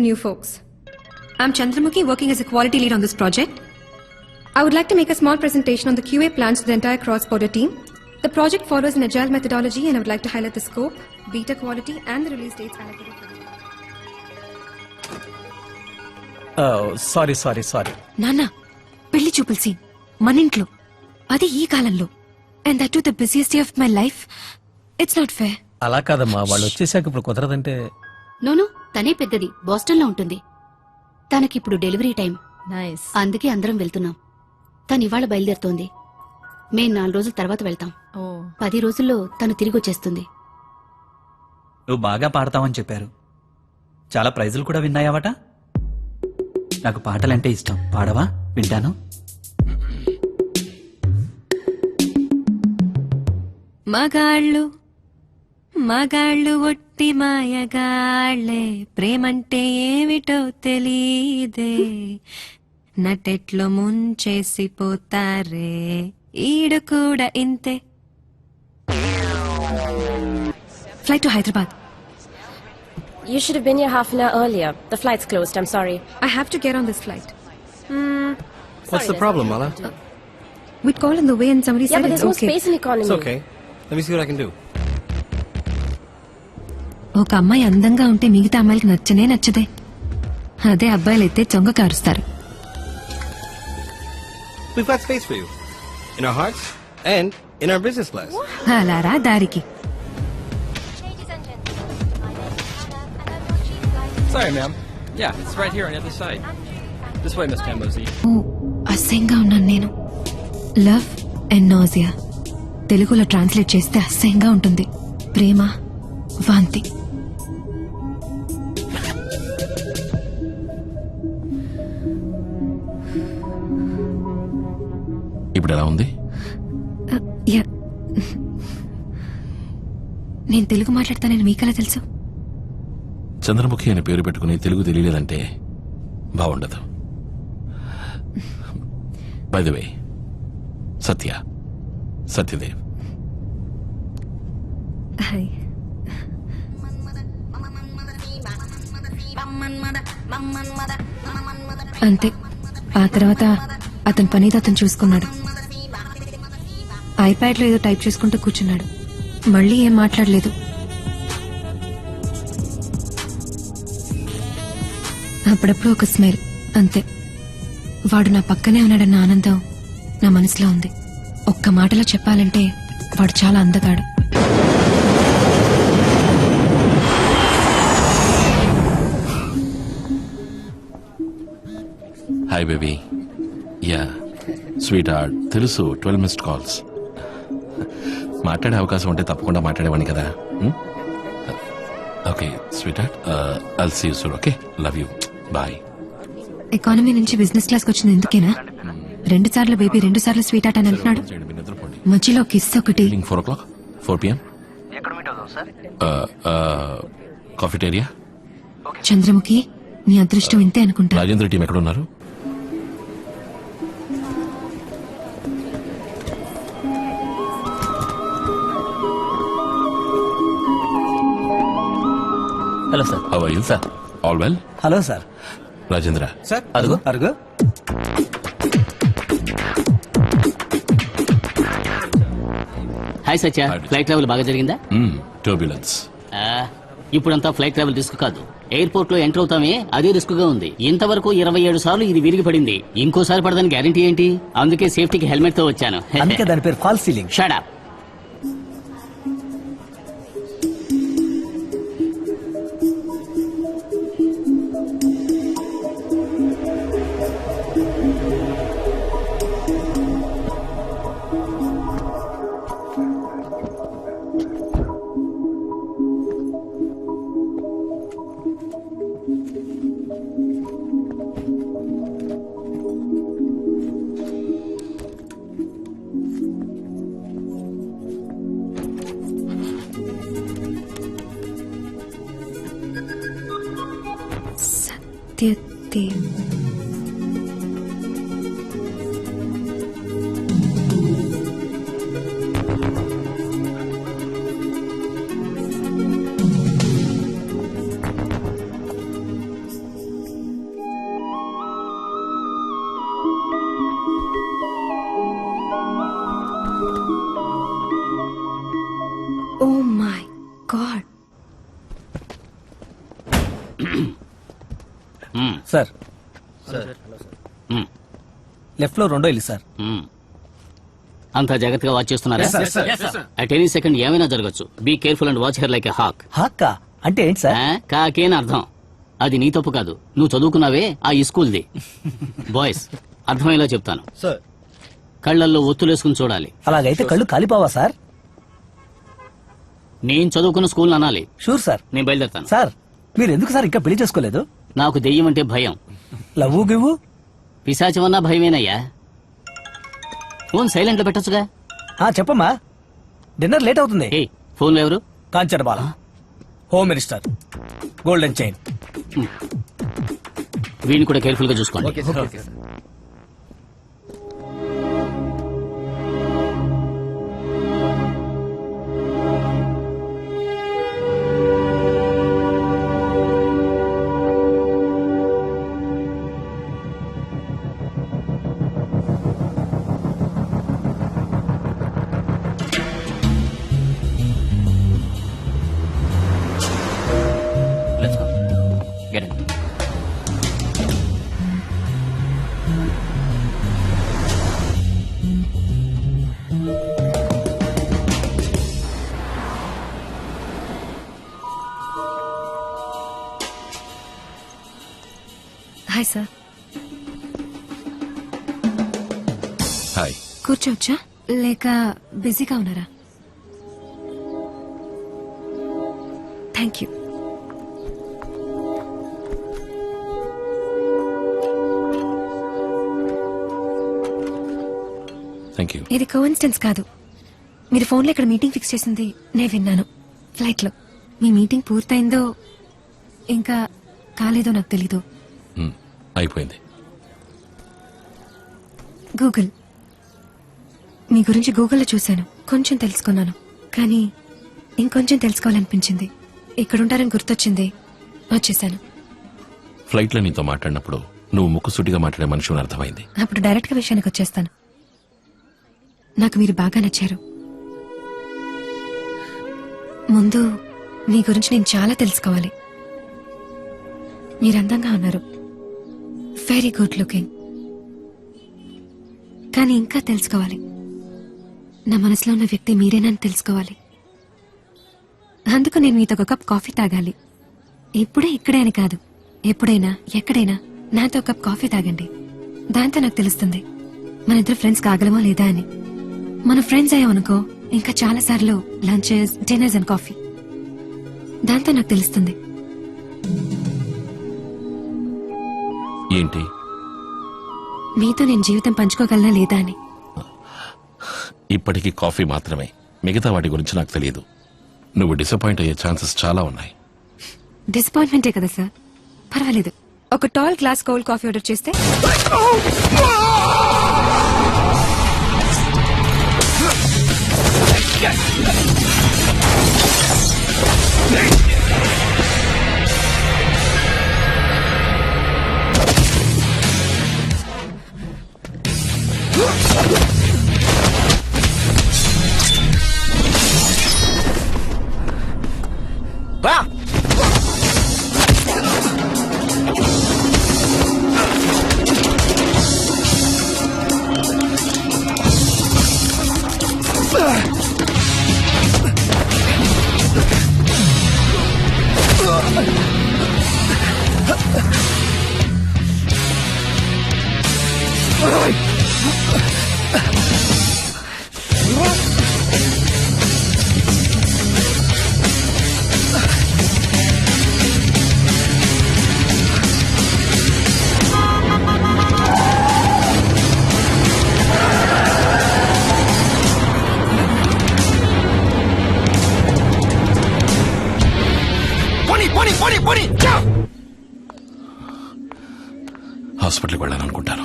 New folks. I'm Chandramukhi, working as a quality lead on this project. I would like to make a small presentation on the QA plans for the entire cross-border team. The project follows an agile methodology and I would like to highlight the scope, beta quality and the release dates allocated for the sorry నాన్న పెళ్లి చూపుల scene మన ఇంట్లో అది ఈ కాలంలో and that to the busiest day of my life. It's not fair. అలా కాదమ్మా, వాళ్ళు వచ్చేసాక ఇప్పుడు కుదరదంటే. నోను, తనే పెద్దది, బోస్టన్ లో ఉంటుంది. తనకిప్పుడు డెలివరీ టైం. నైస్. అందుకే అందరం వెళ్తున్నాం. తను ఇవాళ బయలుదేరుతోంది. మేం 4 రోజుల తర్వాత వెళ్తాం. 10 రోజుల్లో తను తిరిగి వచ్చేస్తుంది. నువ్వు బాగా పాడతావని చెప్పారు. చాలా ప్రైజులు కూడా విన్నాయావట. నాకు పాటలంటే ఇష్టం. పాడవా? వింటాను. మగాళ్ళు మగాళ్ళు ఒట్టి మాయగాళ్లే, ప్రేమంటే ఏమిటో తెలీదే, నటెట్లో ముంచేసిపోతారే, ఈడు కూడా ఇంతే. Flight to Hyderabad. You should have been here half an hour earlier. The flight's closed, I'm sorry. I have to get on this flight. What's the problem, Mala? We'd call in the way and somebody Yeah, said but it's there's no okay. space in economy. It's okay. Let me see what I can do. ఒక అమ్మాయి అందంగా ఉంటే మిగతా అమ్మాయిలకి నచ్చనే నచ్చదే. అదే అబ్బాయిలైతే చొంగ కారుస్తారు. We've got space for you. In our hearts and in our business class. అలారా దారికి. Sorry, ma'am. Yeah, it's right here on the other side. This way, Miss Tambozi. ఓ, అసహ్యంగా ఉన్నాను నేను. లవ్ అండ్ నాజియా తెలుగులో ట్రాన్స్లేట్ చేస్తే అసహ్యంగా ఉంటుంది. ప్రేమ, వాంతి. ఇప్పుడు ఎలా ఉంది? యా. నేను తెలుగు మాట్లాడతానని మీకెలా తెలుసు? చంద్రముఖి అని పేరు పెట్టుకుని తెలుగు తెలియలేదంటే బాగుండదు. By the way, Satyadev. Hi. అంతే. ఆ తర్వాత అతని పనిది అతను చూసుకున్నాడు. ఐప్యాడ్లో ఏదో టైప్ చేసుకుంటూ కూర్చున్నాడు. మళ్ళీ ఏం మాట్లాడలేదు. అప్పుడప్పుడు ఒక స్మెల్, అంతే. వాడు నా పక్కనే ఉన్నాడన్న ఆనందం నా మనసులో ఉంది. ఒక్క మాటలో చెప్పాలంటే వాడు చాలా అందగాడు. Hi baby. Yeah sweet heart. తెలుసు, 12 మిస్డ్ కాల్స్. మాట్లాడే అవకాశం ఉంటే తప్పకుండా మాట్లాడేవాడిని కదా. Okay sweetheart, I'll see you soon. Okay, love you, bye. Economy నుంచి బిజినెస్ క్లాస్ వచ్చింది ఎందుకేనా? 2 సార్లు బేబీ, 2 సార్లు స్వీట్ హార్ట్ అని అంటున్నాడు. మధ్యలో కిస్ ఒకటి. 4 o'clock, 4 PM. కాఫిటేరియా. చంద్రముఖి, నీ అదృష్టం ఇంతే అనుకుంటా. రాజేంద్ర టీం ఎక్కడ ఉన్నారు? Hello sir. How are you? Sir all well? Hello sir. Rajendra sir అరుగు. హాయ్ సత్య, ఫ్లైట్ ట్రావెల్ బాగా జరిగిందా? టర్బ్యులెన్స్. ఇప్పుడంతా ఫ్లైట్ ట్రావెల్ రిస్క్ కాదు. ఎయిర్పోర్ట్ లో ఎంటర్ అవుతామే, అదే రిస్క్ గా ఉంది. ఇంతవరకు 27 సార్లు ఇది విరిగి పడింది. ఇంకోసారి పడదని గ్యారంటీ ఏంటి? అందుకే సేఫ్టీకి హెల్మెట్ తో వచ్చాను. అందుకే దాని పేరు false ceiling. Shut up. Satyadev. మ్మ్. సార్ మ్మ్. లెఫ్ట్ లో రెండో ఇల్లు సార్. మ్మ్. అంతా జాగ్రత్తగా వాచ్ చేస్తున్నారా? Yes, sir. At any second ఏమైనా జరగచ్చు. Be careful and watch her like a hawk. హాక్క అంటే ఏంటి సార్? కాకేని అర్థం. అది నీ తప్పు కాదు, నువ్వు చదువుకున్నావే ఆ ఈ స్కూల్ది. బాయ్స్, అర్థమయ్యేలా చెప్తాను. కళ్ళల్లో ఒత్తులేసుకుని చూడాలి. అలాగైతే కళ్ళు కాలిపోవా సార్? నేను చదువుకున్న స్కూల్ అనాలి. Sure sir. నేను బయలుదేరుతాను. సార్ మీరు ఎందుకు సార్ ఇంకా పెళ్లి చేసుకోలేదు? నాకు దెయ్యం అంటే భయం. Love give? పిశాచమన్నా భయమేనయ్యా. ఫోన్ సైలెంట్ లో పెట్టొచ్చుగా. చెప్పమ్మా, డిన్నర్ లేట్ అవుతుంది. ఏ ఫోన్ లో ఎవరు? Kanchanbala, home minister, golden chain. వీడిని కూడా కేర్ఫుల్ గా చూసుకోండి. Let's go. Get in. Hi sir. Hi. కూర్చోవచ్చా లేక బిజీగా ఉన్నారా? Thank you. Thank you. ఇది కోఇన్సిడెన్స్ కాదు. మీరు ఫోన్లో ఇక్కడ మీటింగ్ ఫిక్స్ చేసింది నేను విన్నాను ఫ్లైట్ లో. మీ మీటింగ్ పూర్తయిందో ఇంకా కాలేదో నాకు తెలీదు. అయిపోయింది. గూగుల్, మీ గురించి గూగుల్లో చూశాను, కొంచెం తెలుసుకున్నాను. కానీ ఇంకొంచెం తెలుసుకోవాలనిపించింది. ఇక్కడుంటారని గుర్తొచ్చింది, వచ్చేసాను. ఫ్లైట్ లో నీతో మాట్లాడినప్పుడు నువ్వు ముక్కుసూటిగా మాట్లాడే మనిషిని అర్థమైంది. అప్పుడు డైరెక్ట్ గా విషయానికి వచ్చేస్తాను. నాకు మీరు బాగా నచ్చారు. ముందు మీ గురించి నేను చాలా తెలుసుకోవాలి. మీరు అందంగా ఉన్నారు, వెరీ గుడ్ లుకింగ్. కానీ ఇంకా తెలుసుకోవాలి. నా మనసులో ఉన్న వ్యక్తి మీరేనని తెలుసుకోవాలి. అందుకు నేను మీతో ఒక కప్ కాఫీ తాగాలి. ఇప్పుడే ఇక్కడే అని కాదు, ఎప్పుడైనా ఎక్కడైనా నాతో కప్ కాఫీ తాగండి. దాంతో నాకు తెలుస్తుంది మన ఇద్దరు ఫ్రెండ్స్ కాగలమో లేదా అని. మన ఫ్రెండ్స్ అయ్యామనుకో ఇంకా చాలా సార్లు లంచెస్, డిన్నర్స్ అండ్ కాఫీ. దాంతో నాకు తెలుస్తుంది ఏంటి? మీతో నేను జీవితం పంచుకోగలనా లేదా అని. ఇప్పటికీ కాఫీ మాత్రమే, మిగతా వాటి గురించి నాకు తెలియదు. నువ్వు డిసప్పాయింట్ అయ్యే ఛాన్సెస్ చాలా ఉన్నాయి. డిసప్పాయింట్మెంటే కదా సార్, పర్వాలేదు. ఒక tall glass cold coffee order చేస్తే హాస్పిటల్కి వెళ్ళాలనుకుంటాను.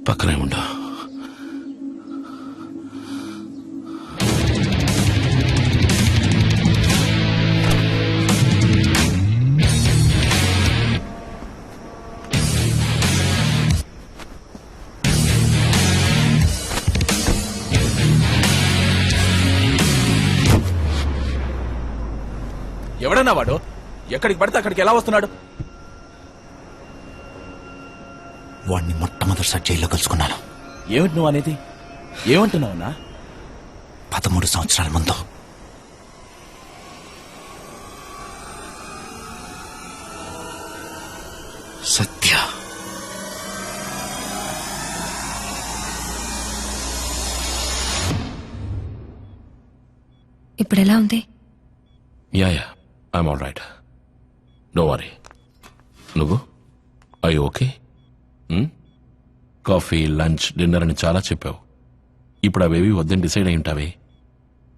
పక్కనే ఉండు. ఎవడన్నా వాడు? ఎక్కడికి పడితే అక్కడికి ఎలా వస్తున్నాడు? వాడిని మొట్టమొదటిసారి జైల్లో కలుసుకున్నాను. ఏమిటి నువ్వు అనేది? ఏమంటున్నావునా? 13 సంవత్సరాల ముందు. సత్య. ఇప్పుడు ఎలా ఉంది? Yeah I'm all right. డో వరీ. నువ్వు I okay? Coffee, lunch, dinner అని చాలా చెప్పావు. ఇప్పుడు అవేవి వద్దని డిసైడ్ అయి ఉంటావే.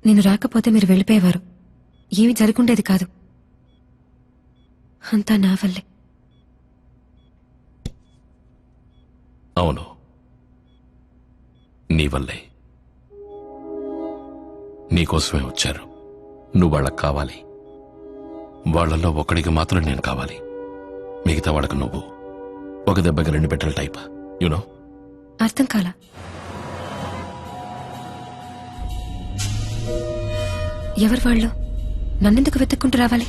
నేను రాకపోతే మీరు వెళ్ళిపోయేవారు. ఏమీ జరుగుండేది కాదు. అంతా నా వల్లే. అవును, నీ వల్లే. నీకోసమే వచ్చారు. నువ్వు వాళ్ళకి కావాలి. వాళ్ళల్లో ఒకడికి మాత్రం నేను కావాలి. మిగతా వాళ్ళకు నువ్వు ఒక దెబ్బకి 2 పెట్టెల టైప్. యునో. అర్థం కాలా? ఎవరు వాళ్ళు? నన్నెందుకు వెతుక్కుంటూ రావాలి?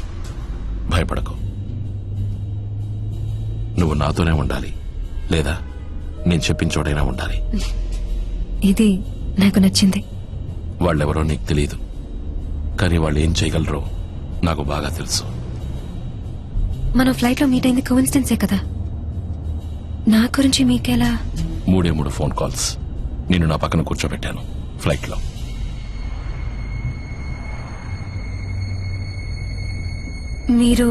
భయపడకు. నువ్వు నాతోనే ఉండాలి, లేదా నేను చెప్పిన చోటైనా ఉండాలి. ఇది నాకు నచ్చింది. వాళ్ళెవరో నీకు తెలియదు, కానీ వాళ్ళు ఏం చేయగలరో నాకు బాగా తెలుసు. మనం ఫ్లైట్ లో మీట్ అయింది కోఇన్సిడెన్సే కదా. నా గురించి మీకెలా? 3 ఫోన్ కాల్స్. నేను నా పక్కన కూర్చోబెట్టాను ఫ్లైట్ లో. మీరు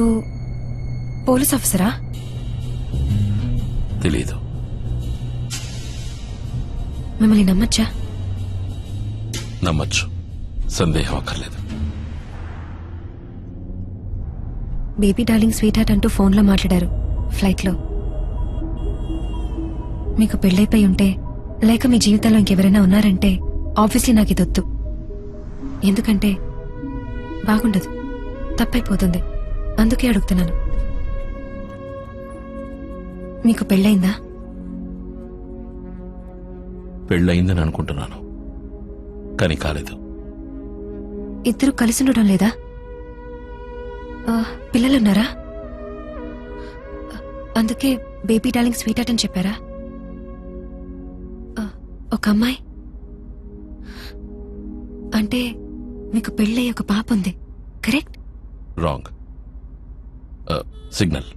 పోలీస్ ఆఫీసరా? తెలీదు. మిమ్మల్ని నమ్మచ్చా? నమ్మచ్చు, సందేహం అక్కర్లేదు. బేబీ డార్లింగ్ స్వీట్ హార్ట్ అంటూ ఫోన్లో మాట్లాడారు ఫ్లైట్లో. మీకు పెళ్ళైపోయి ఉంటే, లేక మీ జీవితంలో ఇంకెవరైనా ఉన్నారంటే ఆబ్వియస్లీ నాకు ఇదొద్దు. ఎందుకంటే బాగుండదు, తప్పైపోతుంది. అందుకే అడుగుతున్నాను. మీకు పెళ్ళయిందా? పెళ్ళయిందని అనుకుంటున్నాను, కానీ కాలేదు. ఇద్దరు కలిసి ఉండడం లేదా? పిల్లలున్నారా? అందుకే బేబీ డార్లింగ్ స్వీట్ హార్ట్ అని చెప్పారా? ఒక అమ్మాయి అంటే మీకు పెళ్ళై ఒక పాప ఉంది, కరెక్ట్? రాంగ్. సిగ్నల్.